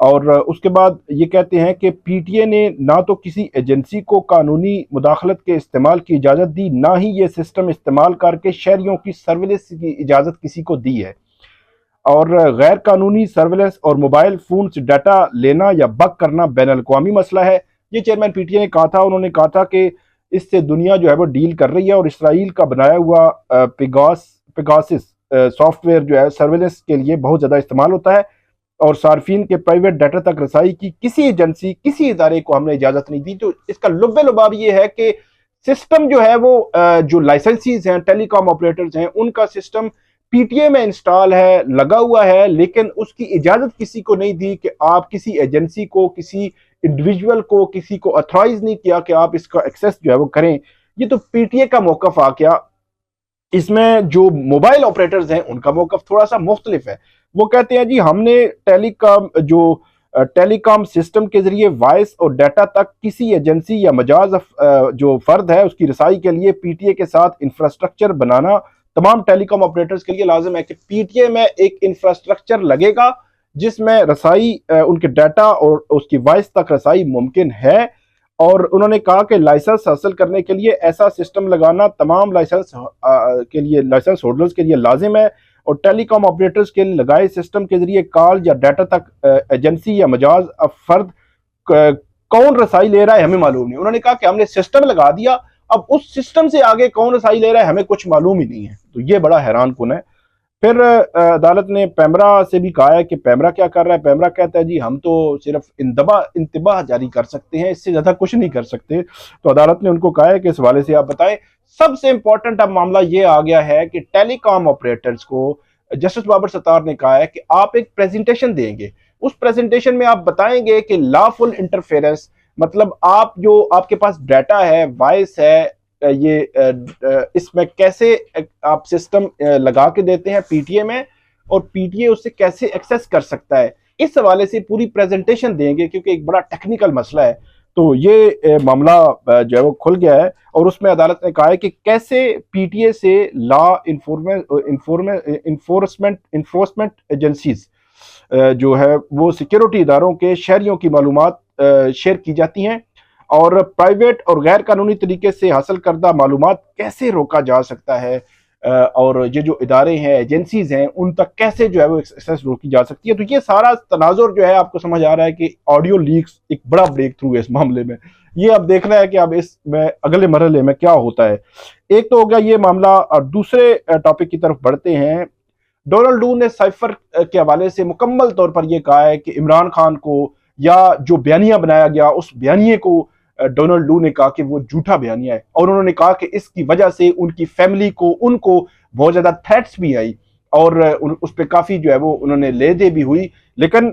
اور اس کے بعد یہ کہتے ہیں کہ پی ٹی اے نے نہ تو کسی ایجنسی کو قانونی مداخلت کے استعمال کی اجازت دی، نہ ہی یہ سسٹم استعمال کر کے شہریوں کی سرویلنس کی اجازت کسی کو دی ہے، اور غیر قانونی سرویلنس اور موبائل فون سے ڈیٹا لینا یا بک کرنا بین الاقوامی مسئلہ ہے۔ یہ چیئرمین پی ٹی اے نے کہا تھا، انہوں نے کہا تھا کہ اس سے دنیا جو ہے وہ ڈیل کر رہی ہے، اور اسرائیل کا بنایا ہوا پیگاسس سافٹ ویئر جو ہے سرویلنس کے لیے بہت زیادہ استعمال ہوتا ہے، اور صارفین کے پرائیویٹ ڈیٹا تک رسائی کی کسی ایجنسی کسی ادارے کو ہم نے اجازت نہیں دی۔ تو اس کا لب لباب یہ ہے کہ سسٹم جو ہے وہ جو لائسنسیز ہیں ٹیلی کام آپریٹرز ہیں ان کا سسٹم پی ٹی اے میں انسٹال ہے، لگا ہوا ہے، لیکن اس کی اجازت کسی کو نہیں دی کہ آپ کسی ایجنسی کو، کسی انڈیویجول کو، کسی کو اتھرائز نہیں کیا کہ آپ اس کا ایکسیس جو ہے وہ کریں۔ یہ تو پی ٹی اے کا موقف آ گیا۔ اس میں جو موبائل آپریٹرز ہیں ان کا موقف تھوڑا سا مختلف ہے۔ وہ کہتے ہیں جی ہم نے ٹیلی کام سسٹم کے ذریعے وائس اور ڈیٹا تک کسی ایجنسی یا مجاز جو فرد ہے اس کی رسائی کے لیے پی ٹی اے کے ساتھ انفراسٹرکچر بنانا تمام ٹیلی کام آپریٹرز کے لیے لازم ہے کہ پی ٹی اے میں ایک انفراسٹرکچر لگے گا جس میں رسائی ان کے ڈیٹا اور اس کی وائس تک رسائی ممکن ہے، اور انہوں نے کہا کہ لائسنس حاصل کرنے کے لیے ایسا سسٹم لگانا تمام لائسنس ہولڈرز کے لیے لازم ہے، اور ٹیلی کام آپریٹرز کے لیے لگائے سسٹم کے ذریعے کال یا ڈیٹا تک ایجنسی یا مجاز فرد کون رسائی لے رہا ہے ہمیں معلوم نہیں۔ انہوں نے کہا کہ ہم نے سسٹم لگا دیا، اب اس سسٹم سے آگے کون رسائی لے رہا ہے ہمیں کچھ معلوم ہی نہیں ہے۔ تو یہ بڑا حیران کن ہے۔ پھر عدالت نے پیمرا سے بھی کہا ہے کہ پیمرا کیا کر رہا ہے۔ پیمرا کہتا ہے جی ہم تو صرف انتباہ جاری کر سکتے ہیں، اس سے زیادہ کچھ نہیں کر سکتے۔ تو عدالت نے ان کو کہا ہے کہ اس حوالے سے آپ بتائیں۔ سب سے امپورٹنٹ اب معاملہ یہ آ گیا ہے کہ ٹیلی کام آپریٹرز کو جسٹس بابر ستار نے کہا ہے کہ آپ ایک پریزنٹیشن دیں گے، اس پریزنٹیشن میں آپ بتائیں گے کہ لافل انٹرفیرنس مطلب آپ کے پاس ڈیٹا ہے، وائس ہے، یہ اس میں کیسے آپ سسٹم لگا کے دیتے ہیں پی ٹی اے میں، اور پی ٹی اے اس سے کیسے ایکسیس کر سکتا ہے، اس حوالے سے پوری پریزنٹیشن دیں گے کیونکہ ایک بڑا ٹیکنیکل مسئلہ ہے۔ تو یہ معاملہ جو ہے وہ کھل گیا ہے، اور اس میں عدالت نے کہا ہے کہ کیسے پی ٹی اے سے لا انفورسمنٹ ایجنسیز جو ہے وہ سیکیورٹی اداروں کے شہریوں کی معلومات شیئر کی جاتی ہیں، اور پرائیویٹ اور غیر قانونی طریقے سے حاصل کردہ معلومات کیسے روکا جا سکتا ہے، اور یہ جو ادارے ہیں ایجنسیز ہیں ان تک کیسے جو ہے وہ ایکسیس روکی جا سکتی ہے۔ تو یہ سارا تناظر جو ہے آپ کو سمجھ آ رہا ہے کہ آڈیو لیکس ایک بڑا بریک تھرو ہے اس معاملے میں۔ یہ اب دیکھنا ہے کہ اب اس میں اگلے مرحلے میں کیا ہوتا ہے۔ ایک تو ہو گیا یہ معاملہ، اور دوسرے ٹاپک کی طرف بڑھتے ہیں۔ ڈونلڈ ڈو نے سائفر کے حوالے سے مکمل طور پر یہ کہا ہے کہ عمران خان کو یا جو بیانیہ بنایا گیا اس بیانیے کو ڈونلڈ ڈو نے کہا کہ وہ جھوٹا بیانیہ ہے، اور انہوں نے کہا کہ اس کی وجہ سے ان کی فیملی کو ان کو بہت زیادہ تھریٹس بھی آئی، اور اس پہ کافی جو ہے وہ انہوں نے لے دے بھی ہوئی۔ لیکن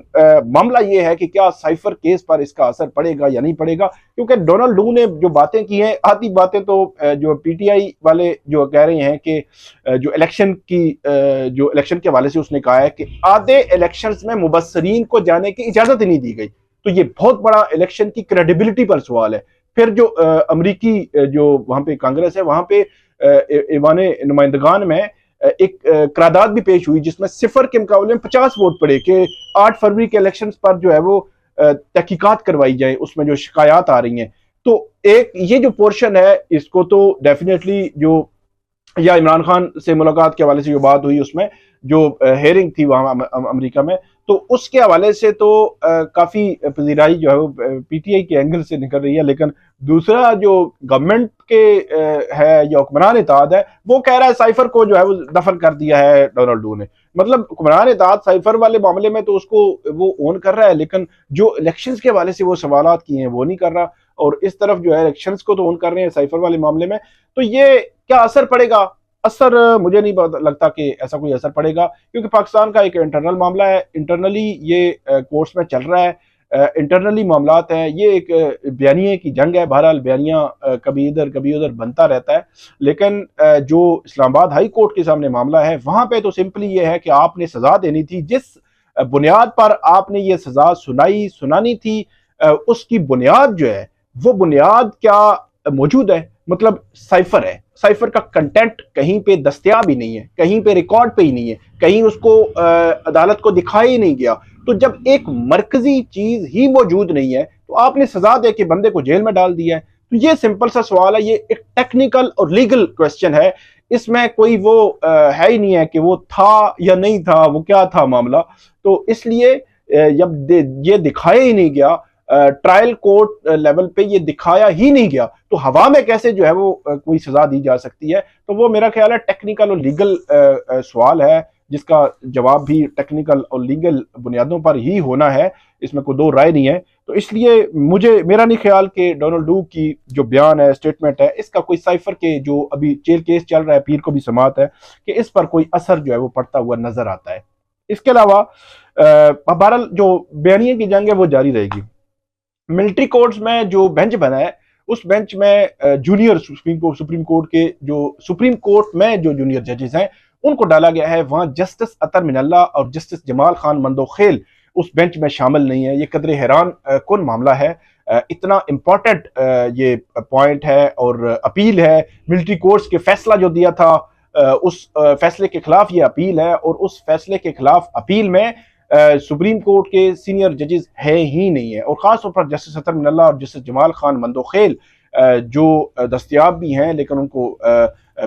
معاملہ یہ ہے کہ کیا سائفر کیس پر اس کا اثر پڑے گا یا نہیں پڑے گا، کیونکہ ڈونلڈ ڈو نے جو باتیں کی ہیں، آدھی باتیں تو جو پی ٹی آئی والے جو کہہ رہے ہیں کہ جو الیکشن کے حوالے سے اس نے کہا ہے کہ آدھے الیکشنز میں مبصرین کو جانے کی اجازت نہیں دی گئی، تو یہ بہت بڑا الیکشن کی کریڈیبلٹی پر سوال ہے۔ پھر جو امریکی جو وہاں پہ کانگریس ہے، وہاں پہ ایوان نمائندگان میں ایک قرارداد بھی پیش ہوئی جس میں 0 کے مقابلے میں 50 ووٹ پڑے کہ 8 فروری کے الیکشنز پر جو ہے وہ تحقیقات کروائی جائیں، اس میں جو شکایات آ رہی ہیں۔ تو ایک یہ جو پورشن ہے اس کو تو ڈیفینیٹلی جو یا عمران خان سے ملاقات کے حوالے سے جو بات ہوئی اس میں جو ہیئرنگ تھی وہاں امریکہ میں، تو اس کے حوالے سے تو کافی پذیرائی جو ہے وہ پی ٹی آئی کے اینگل سے نکل رہی ہے، لیکن دوسرا جو گورنمنٹ کے ہے یا حکمران اتحاد ہے وہ کہہ رہا ہے سائفر کو جو ہے وہ دفن کر دیا ہے ڈونلڈ ڈو نے۔ مطلب حکمران اتحاد سائفر والے معاملے میں تو اس کو وہ اون کر رہا ہے، لیکن جو الیکشنز کے حوالے سے وہ سوالات کیے ہیں وہ نہیں کر رہا، اور اس طرف جو ہے الیکشنز کو تو اون کر رہے ہیں سائفر والے معاملے میں۔ تو یہ کیا اثر پڑے گا؟ اثر مجھے نہیں لگتا کہ ایسا کوئی اثر پڑے گا، کیونکہ پاکستان کا ایک انٹرنل معاملہ ہے، انٹرنلی یہ کورٹس میں چل رہا ہے، انٹرنلی معاملات ہیں، یہ ایک بیانیے کی جنگ ہے۔ بہرحال بیانیہ کبھی ادھر بنتا رہتا ہے، لیکن جو اسلام آباد ہائی کورٹ کے سامنے معاملہ ہے وہاں پہ تو سمپلی یہ ہے کہ آپ نے سزا دینی تھی، جس بنیاد پر آپ نے یہ سزا سنانی تھی، اس کی بنیاد جو ہے وہ بنیاد کیا موجود ہے؟ مطلب سائفر ہے، سائفر کا کنٹینٹ کہیں پہ دستیاب ہی نہیں ہے، کہیں پہ ریکارڈ پہ ہی نہیں ہے، کہیں اس کو عدالت کو دکھایا ہی نہیں گیا۔ تو جب ایک مرکزی چیز ہی موجود نہیں ہے تو آپ نے سزا دے کے بندے کو جیل میں ڈال دیا ہے۔ تو یہ سمپل سا سوال ہے، یہ ایک ٹیکنیکل اور لیگل کوسچن ہے، اس میں کوئی وہ ہے ہی نہیں ہے کہ وہ تھا یا نہیں تھا، وہ کیا تھا معاملہ۔ تو اس لیے جب یہ دکھایا ہی نہیں گیا، ٹرائل کورٹ لیول پہ یہ دکھایا ہی نہیں گیا، تو ہوا میں کیسے جو ہے وہ کوئی سزا دی جا سکتی ہے؟ تو وہ میرا خیال ہے ٹیکنیکل اور لیگل سوال ہے، جس کا جواب بھی ٹیکنیکل اور لیگل بنیادوں پر ہی ہونا ہے، اس میں کوئی دو رائے نہیں ہے۔ تو اس لیے میرا نہیں خیال کہ ڈونلڈ ڈوک کی جو بیان ہے، اسٹیٹمنٹ ہے، اس کا کوئی سائفر کے جو ابھی جیل کیس چل رہا ہے، پیر کو بھی سماعت ہے، کہ اس پر کوئی اثر جو ہے وہ پڑتا ہوا نظر آتا ہے۔ اس کے علاوہ بہرحال جو بیانیے کی جنگ ہے وہ جاری رہے گی۔ ملٹری کورٹس میں جو بینچ بنا ہے، اس بینچ میں جونیئر سپریم کورٹ میں جو جونیئر ججز ہیں ان کو ڈالا گیا ہے۔ وہاں جسٹس عطر من اللہ اور جسٹس جمال خان مندوخیل اس بینچ میں شامل نہیں ہے۔ یہ قدر حیران کن معاملہ ہے، اتنا امپورٹنٹ یہ پوائنٹ ہے اور اپیل ہے۔ ملٹری کورٹس کے فیصلہ جو دیا تھا، اس فیصلے کے خلاف یہ اپیل ہے، اور اس فیصلے کے خلاف اپیل میں سپریم کورٹ کے سینئر ججز ہے ہی نہیں ہے، اور خاص طور پر جسٹس عطر من اللہ اور جسٹس جمال خان مندوخیل جو دستیاب بھی ہیں لیکن ان کو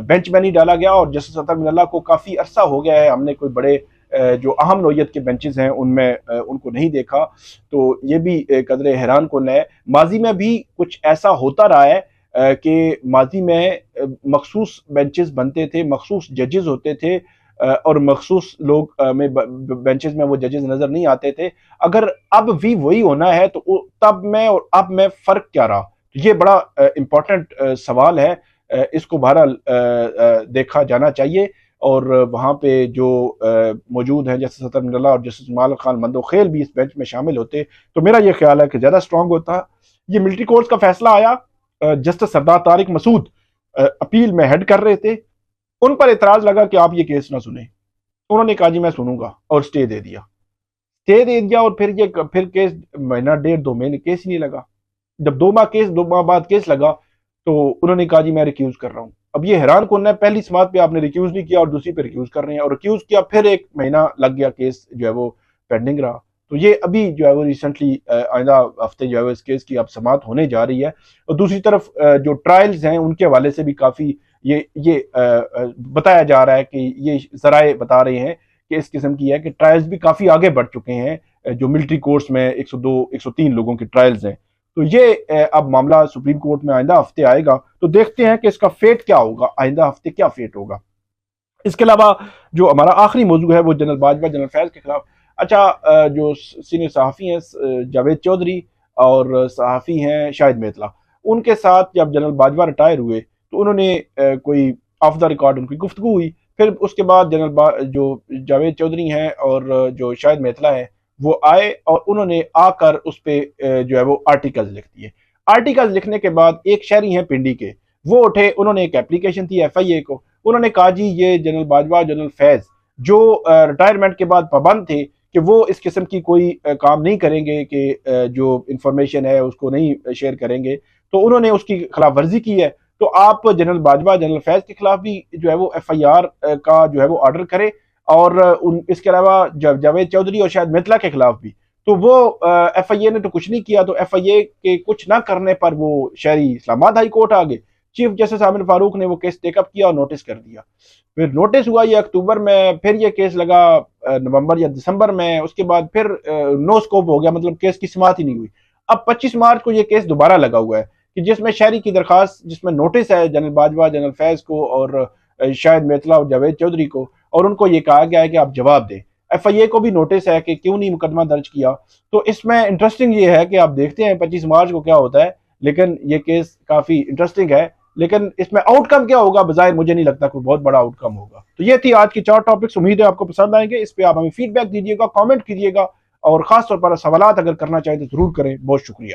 بینچ میں نہیں ڈالا گیا۔ اور جسٹس عطر من اللہ کو کافی عرصہ ہو گیا ہے، ہم نے کوئی بڑے جو اہم نوعیت کے بینچز ہیں ان میں ان کو نہیں دیکھا، تو یہ بھی قدر حیران کن ہے۔ ماضی میں بھی کچھ ایسا ہوتا رہا ہے کہ ماضی میں مخصوص بینچز بنتے تھے، مخصوص ججز ہوتے تھے، اور مخصوص لوگ میں بینچز میں وہ ججز نظر نہیں آتے تھے۔ اگر اب بھی وہی ہونا ہے تو تب میں اور اب میں فرق کیا رہا؟ یہ بڑا امپورٹنٹ سوال ہے، اس کو بہرحال دیکھا جانا چاہیے، اور وہاں پہ جو موجود ہیں جسٹس عطر من اللہ اور جسٹس جمال خان مندوخیل بھی اس بینچ میں شامل ہوتے تو میرا یہ خیال ہے کہ زیادہ سٹرونگ ہوتا۔ یہ ملٹری کورٹس کا فیصلہ آیا، جسٹس سردار طارق مسعود اپیل میں ہیڈ کر رہے تھے، ان پر اعتراض لگا کہ آپ یہ کیس نہ سنیں، انہوں نے کہا جی میں سنوں گا، اور سٹے دے دیا، اور پھر کیس مہینہ ڈیڑھ 2 مہینے کیس ہی نہیں لگا۔ جب 2 ماہ بعد کیس لگا تو انہوں نے کہا جی میں ریکیوز کر رہا ہوں۔ اب یہ حیران کن ہے، پہلی سماعت پہ آپ نے ریکیوز نہیں کیا اور دوسری پہ ریکیوز کر رہے ہیں، اور ریکیوز کیا پھر 1 مہینہ لگ گیا، کیس جو ہے وہ پینڈنگ رہا۔ تو یہ ابھی جو ہے وہ ریسنٹلی آئندہ ہفتے جو ہے وہ اس کیس کی اب سماعت ہونے جا رہی ہے، اور دوسری طرف جو ٹرائلز ہیں ان کے حوالے سے بھی کافی یہ بتایا جا رہا ہے کہ یہ ذرائع بتا رہے ہیں کہ اس قسم کی ہے کہ ٹرائلز بھی کافی آگے بڑھ چکے ہیں، جو ملٹری کورٹس میں 102 103 لوگوں کی ٹرائلز ہیں۔ تو یہ اب معاملہ سپریم کورٹ میں آئندہ ہفتے آئے گا، تو دیکھتے ہیں کہ اس کا فیٹ کیا ہوگا، آئندہ ہفتے کیا فیٹ ہوگا۔ اس کے علاوہ جو ہمارا آخری موضوع ہے وہ جنرل باجوہ جنرل فیض کے خلاف۔ اچھا، جو سینئر صحافی ہیں جاوید چودھری اور صحافی ہیں شاہد میتلا، ان کے ساتھ جب جنرل باجوہ ریٹائر ہوئے تو انہوں نے کوئی آف دا ریکارڈ ان کی گفتگو ہوئی، پھر اس کے بعد جو جاوید چودھری ہیں اور جو شاہد میتلا ہے وہ آئے، اور انہوں نے آ کر اس پہ جو ہے وہ آرٹیکلز لکھ دیے۔ آرٹیکلز لکھنے کے بعد ایک شہری ہیں پنڈی کے، وہ اٹھے، انہوں نے ایک اپلیکیشن تھی FIA کو، انہوں نے کہا جی یہ جنرل باجوہ جنرل فیض جو ریٹائرمنٹ کے بعد پابند تھے کہ وہ اس قسم کی کوئی کام نہیں کریں گے کہ جو انفارمیشن ہے اس کو نہیں شیئر کریں گے، تو انہوں نے اس کی خلاف ورزی کی ہے، تو آپ جنرل باجوہ جنرل فیض کے خلاف بھی جو ہے وہ FIR کا جو ہے وہ آرڈر کرے، اور اس کے علاوہ جاوید چودھری اور شاہد میتلا کے خلاف بھی۔ تو وہ FIA نے تو کچھ نہیں کیا، تو FIA کے کچھ نہ کرنے پر وہ شہری اسلام آباد ہائی کورٹ آگے، چیف جسٹس عامر فاروق نے وہ کیس ٹیک اپ کیا اور نوٹس کر دیا۔ پھر نوٹس ہوا یہ اکتوبر میں، پھر یہ کیس لگا نومبر یا دسمبر میں، اس کے بعد پھر نو سکوپ ہو گیا، مطلب کیس کی سماعت ہی نہیں ہوئی۔ اب 25 مارچ کو یہ کیس دوبارہ لگا ہوا ہے کہ جس میں شہری کی درخواست، جس میں نوٹس ہے جنرل باجوہ جنرل فیض کو اور شاہد میتلا اور جاوید چودھری کو، اور ان کو یہ کہا گیا ہے کہ آپ جواب دیں۔ FIA کو بھی نوٹس ہے کہ کیوں نہیں مقدمہ درج کیا۔ تو اس میں انٹرسٹنگ یہ ہے کہ آپ دیکھتے ہیں 25 مارچ کو کیا ہوتا ہے، لیکن یہ کیس کافی انٹرسٹنگ ہے، لیکن اس میں آؤٹ کم کیا ہوگا بظاہر مجھے نہیں لگتا کوئی بہت بڑا آؤٹ کم ہوگا۔ تو یہ تھی آج کی 4 ٹاپکس، امید ہے آپ کو پسند آئیں گے۔ اس پہ آپ ہمیں فیڈ بیک دیجیے گا، کامنٹ کیجیے گا، اور خاص طور پر سوالات اگر کرنا چاہیں تو ضرور کریں۔ بہت شکریہ۔